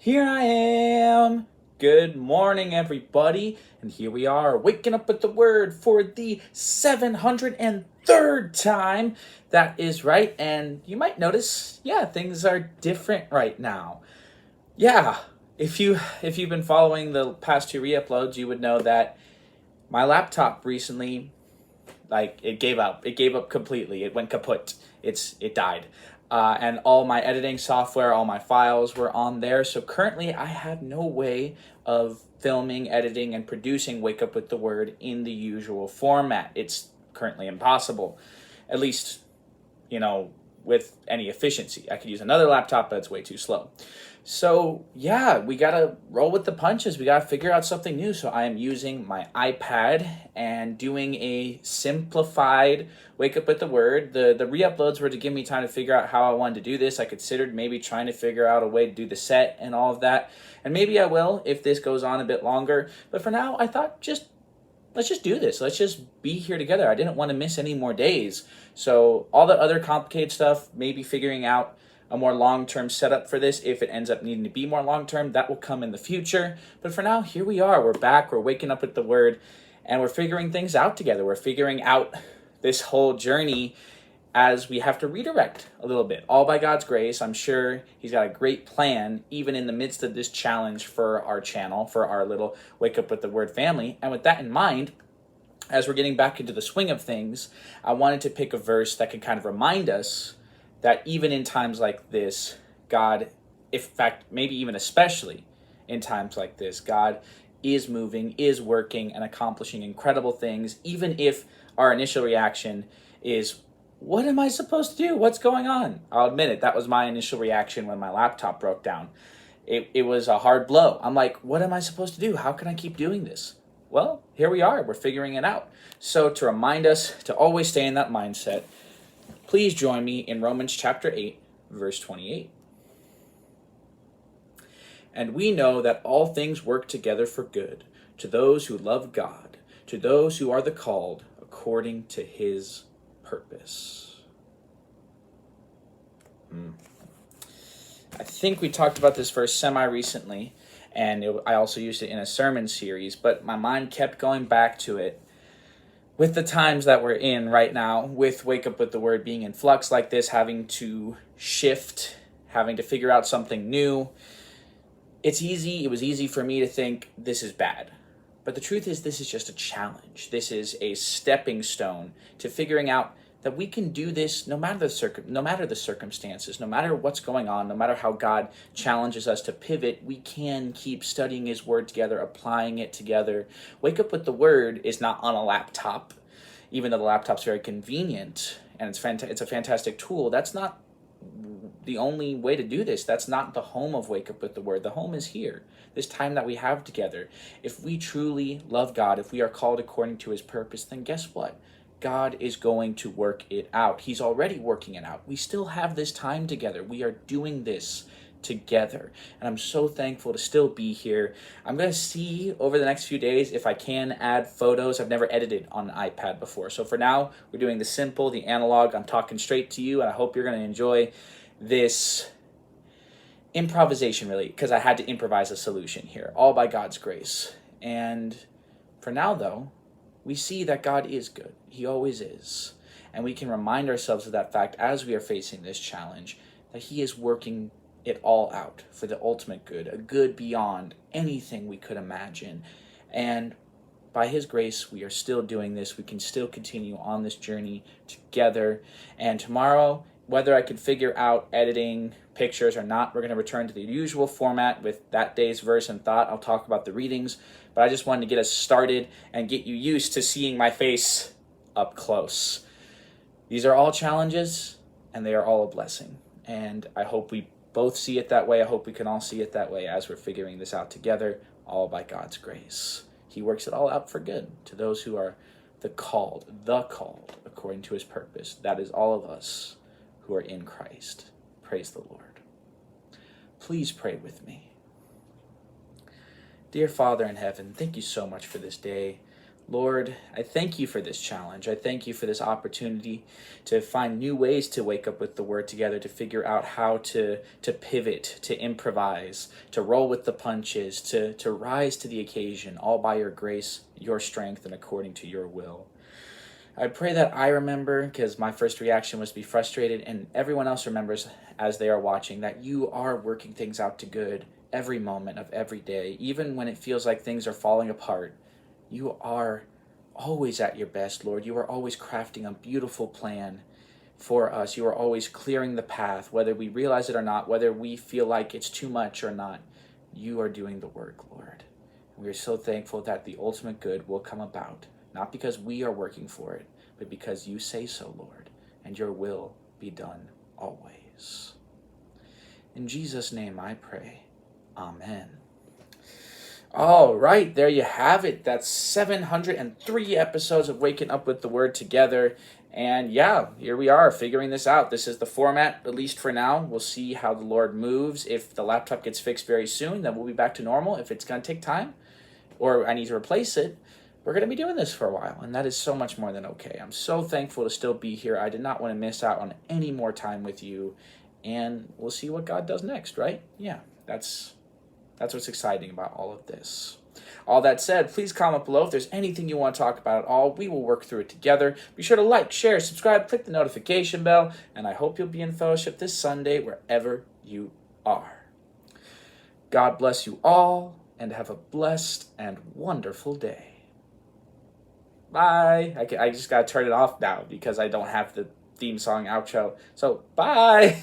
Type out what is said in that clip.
Here I am. Good morning, everybody. And here we are, waking up with the word for the 703rd time. That is right. And you might notice, things are different right now. Yeah, if you've been following the past two re-uploads, you would know that my laptop recently, like, it gave up. It gave up completely. It went kaput. It died. And all my editing software, all my files were on there. So currently, I have no way of filming, editing, and producing Wake Up with the Word in the usual format. It's currently impossible, at least, with any efficiency. I could use another laptop, but it's way too slow. So yeah, we gotta roll with the punches. We gotta figure out something new. So I am using my iPad and doing a simplified Wake Up with the Word. The re-uploads were to give me time to figure out how I wanted to do this. I considered maybe trying to figure out a way to do the set and all of that. And maybe I will if this goes on a bit longer. But for now, I thought let's just do this. Let's just be here together. I didn't want to miss any more days. So all the other complicated stuff, maybe figuring out a more long-term setup for this, if it ends up needing to be more long-term, that will come in the future. But for now, here we are. We're back. We're waking up with the word, and we're figuring things out together. We're figuring out this whole journey as we have to redirect a little bit. All by God's grace. I'm sure He's got a great plan, even in the midst of this challenge for our channel, for our little Wake Up with the Word family. And with that in mind, as we're getting back into the swing of things, I wanted to pick a verse that could kind of remind us that even in times like this, God, in fact, maybe even especially in times like this, God is moving, is working, and accomplishing incredible things, even if our initial reaction is, what am I supposed to do? What's going on? I'll admit it, that was my initial reaction when my laptop broke down. It was a hard blow. I'm like, what am I supposed to do? How can I keep doing this? Well, here we are. We're figuring it out. So to remind us to always stay in that mindset, please join me in Romans chapter 8, verse 28. And we know that all things work together for good, to those who love God, to those who are the called according to His purpose. I think we talked about this verse semi-recently, and I also used it in a sermon series, but my mind kept going back to it with the times that we're in right now, with Wake Up with the Word being in flux like this, having to shift, having to figure out something new. It was easy for me to think this is bad. But the truth is, this is just a challenge. This is a stepping stone to figuring out that we can do this no matter the circumstances, no matter what's going on, no matter how God challenges us to pivot, we can keep studying His Word together, applying it together. Wake Up with the Word is not on a laptop, even though the laptop's very convenient and it's a fantastic tool. That's not the only way to do this. That's not the home of Wake Up with the Word. The home is here, this time that we have together. If we truly love God, if we are called according to His purpose, then guess what? God is going to work it out. He's already working it out. We still have this time together. We are doing this together. And I'm so thankful to still be here. I'm going to see over the next few days if I can add photos. I've never edited on an iPad before. So for now, we're doing the simple, the analog. I'm talking straight to you, and I hope you're going to enjoy this improvisation, really, because I had to improvise a solution here, all by God's grace. And for now, though, we see that God is good. He always is. And we can remind ourselves of that fact as we are facing this challenge, that He is working it all out for the ultimate good, a good beyond anything we could imagine. And by His grace, we are still doing this. We can still continue on this journey together. And tomorrow, whether I can figure out editing pictures or not, we're going to return to the usual format with that day's verse and thought. I'll talk about the readings, but I just wanted to get us started and get you used to seeing my face up close. These are all challenges, and they are all a blessing. And I hope we both see it that way. I hope we can all see it that way as we're figuring this out together, all by God's grace. He works it all out for good to those who are the called, according to His purpose. That is all of us who are in Christ. Praise the Lord. Please pray with me. Dear Father in heaven, thank you so much for this day. Lord, I thank you for this challenge. I thank you for this opportunity to find new ways to wake up with the word together, to figure out how to pivot, to improvise, to roll with the punches, to rise to the occasion, all by your grace, your strength, and according to your will. I pray that I remember, because my first reaction was to be frustrated, and everyone else remembers as they are watching, that you are working things out to good every moment of every day, even when it feels like things are falling apart. You are always at your best, Lord. You are always crafting a beautiful plan for us. You are always clearing the path, whether we realize it or not, whether we feel like it's too much or not. You are doing the work, Lord. We are so thankful that the ultimate good will come about, not because we are working for it, but because you say so, Lord, and your will be done always. In Jesus' name I pray. Amen. All right, there you have it. That's 703 episodes of Waking Up with the Word together. And yeah, here we are figuring this out. This is the format, at least for now. We'll see how the Lord moves. If the laptop gets fixed very soon, then we'll be back to normal. If it's going to take time, or I need to replace it, we're going to be doing this for a while. And that is so much more than okay. I'm so thankful to still be here. I did not want to miss out on any more time with you. And we'll see what God does next, right? Yeah, that's what's exciting about all of this. All that said, please comment below if there's anything you want to talk about at all. We will work through it together. Be sure to like, share, subscribe, click the notification bell, and I hope you'll be in fellowship this Sunday wherever you are. God bless you all, and have a blessed and wonderful day. Bye. I just got to turn it off now because I don't have the theme song outro. So, bye.